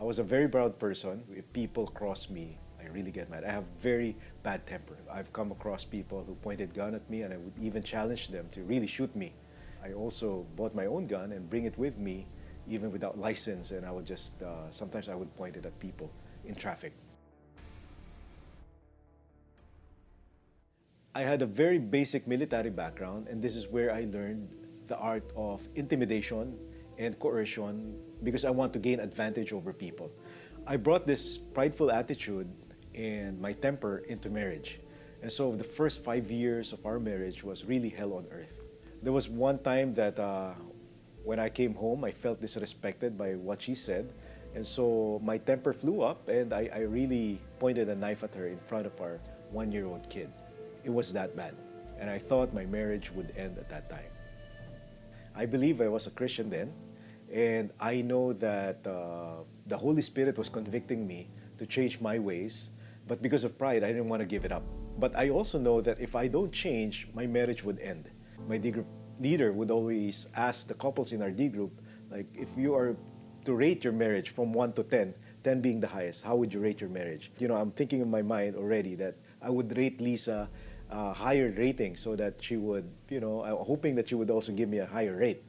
I was a very proud person. If people cross me, I really get mad. I have very bad temper. I've come across people who pointed gun at me and I would even challenge them to really shoot me. I also bought my own gun and bring it with me even without license, and I would just, sometimes I would point it at people in traffic. I had a very basic military background, and this is where I learned the art of intimidation and coercion because I want to gain advantage over people. I brought this prideful attitude and my temper into marriage. And so the first 5 years of our marriage was really hell on earth. There was one time that when I came home, I felt disrespected by what she said. And so my temper flew up and I really pointed a knife at her in front of our 1-year-old kid. It was that bad. And I thought my marriage would end at that time. I believe I was a Christian then, and I know that the Holy Spirit was convicting me to change my ways, but because of pride, I didn't want to give it up. But I also know that if I don't change, my marriage would end. My D group leader would always ask the couples in our D group, like, if you are to rate your marriage from 1 to 10, 10 being the highest, how would you rate your marriage? You know, I'm thinking in my mind already that I would rate Lisa a higher rating so that she would, hoping that she would also give me a higher rate.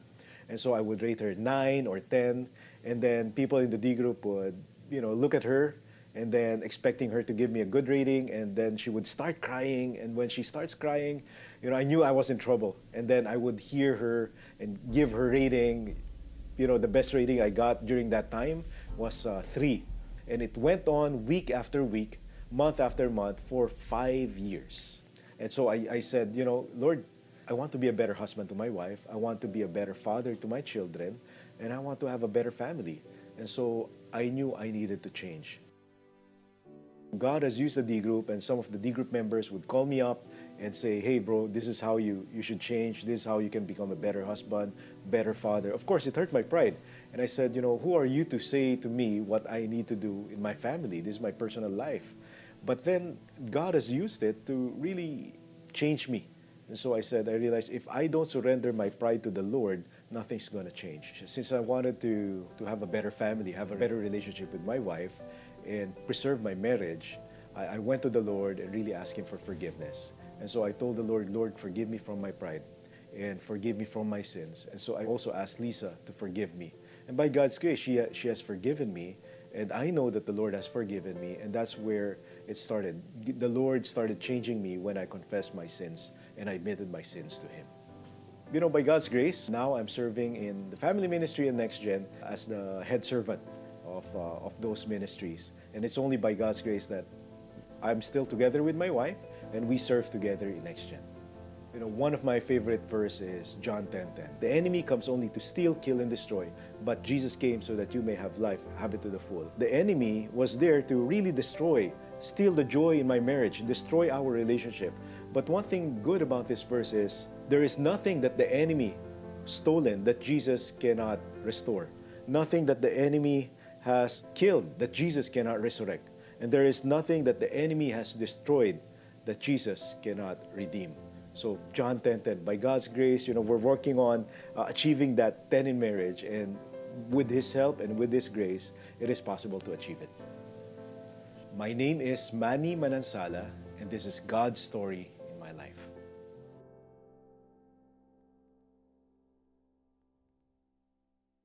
And so I would rate her 9 or 10, and then people in the D group would, look at her and then expecting her to give me a good rating, and then she would start crying, and when she starts crying, I knew I was in trouble. And then I would hear her and give her rating. The best rating I got during that time was 3. And it went on week after week, month after month for 5 years. And so I said, Lord, I want to be a better husband to my wife. I want to be a better father to my children. And I want to have a better family. And so I knew I needed to change. God has used the D group, and some of the D group members would call me up and say, hey bro, this is how you should change. This is how you can become a better husband, better father. Of course, it hurt my pride. And I said, who are you to say to me what I need to do in my family? This is my personal life. But then God has used it to really change me. And so I said, I realized if I don't surrender my pride to the Lord, nothing's going to change. Since I wanted to have a better family, have a better relationship with my wife, and preserve my marriage, I went to the Lord and really asked Him for forgiveness. And so I told the Lord, Lord, forgive me from my pride and forgive me from my sins. And so I also asked Lisa to forgive me. And by God's grace, she has forgiven me. And I know that the Lord has forgiven me. And that's where it started. The Lord started changing me when I confessed my sins and I admitted my sins to Him. By God's grace, now I'm serving in the family ministry and Next Gen as the head servant of those ministries. And it's only by God's grace that I'm still together with my wife and we serve together in Next Gen. One of my favorite verses is John 10:10. The enemy comes only to steal, kill, and destroy, but Jesus came so that you may have life, have it to the full. The enemy was there to really destroy, steal the joy in my marriage, destroy our relationship. But one thing good about this verse is there is nothing that the enemy stolen that Jesus cannot restore. Nothing that the enemy has killed that Jesus cannot resurrect. And there is nothing that the enemy has destroyed that Jesus cannot redeem. So John 10:10, by God's grace, we're working on achieving that 10 in marriage, and with His help and with His grace, it is possible to achieve it. My name is Manny Manansala, and this is God's story in my life.